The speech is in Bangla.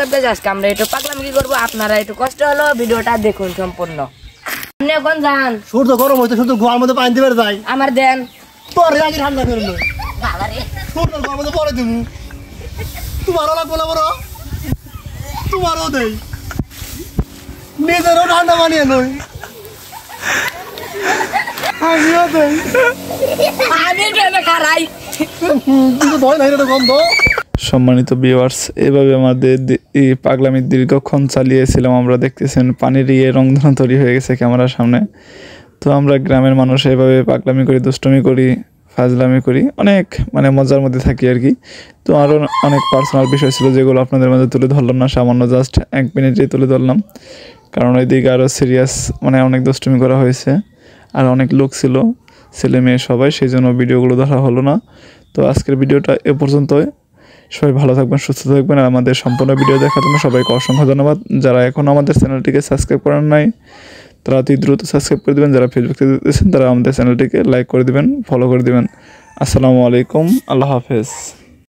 আজকে আমরা একটু পাগলামি কি করবো, আপনারা একটু কষ্ট হলো ভিডিওটা দেখুন সম্পূর্ণ। আপনি এখন যান, সূর্য গরম হইতে শুধু গোয়ার মধ্যে পানি দিবে যাই আমার দেন তোর আগে ঠান্ডা করে লো সূর্য গোয়ার মধ্যে পরে দেবো তোমারও লাগবো না বড় তোমারও দেই নিজেরও ঠান্ডা বানিয়ে নই আমিও দেই আমি কেনে খারাই কিন্তু ভয় নাই রে গন্ধ। সম্মানিত ভিউয়ার্স, এভাবে আমাদের এই পাগলামি দীর্ঘক্ষণ চালিয়েছিলাম। আমরা দেখতেছেন পানির রংধনু তৈরি হয়ে গেছে ক্যামেরার সামনে। তো আমরা গ্রামের মানুষ এভাবে পাগলামি করি, দুষ্টুমি করি, ফাজলামি করি, অনেক মজার মধ্যে থাকি আর কি। তো আরও অনেক পার্সোনাল বিষয় ছিল যেগুলো আপনাদের মাঝে তুলে ধরলাম না, সামান্য জাস্ট 1 মিনিটেই তুলে ধরলাম, কারণ ওইদিকে আরও সিরিয়াস অনেক দুষ্টুমি করা হয়েছে আর অনেক লোক ছিল, ছেলে মেয়ে সবাই, সেই জন্য ভিডিওগুলো ধরা হলো না। তো আজকের ভিডিওটা এ পর্যন্তই। সবাই ভালো থাকবেন, সুস্থ থাকবেন, আর আমাদের সম্পূর্ণ ভিডিও দেখার জন্য সবাইকে অসংখ্য ধন্যবাদ। যারা এখনও আমাদের চ্যানেলটিকে সাবস্ক্রাইব করেন নাই তারা অতি দ্রুত সাবস্ক্রাইব করে দেবেন। যারা ফেসবুকে দেখতেছেন তারা আমাদের চ্যানেলটিকে লাইক করে দেবেন, ফলো করে দেবেন। আসসালামু আলাইকুম, আল্লাহ হাফেজ।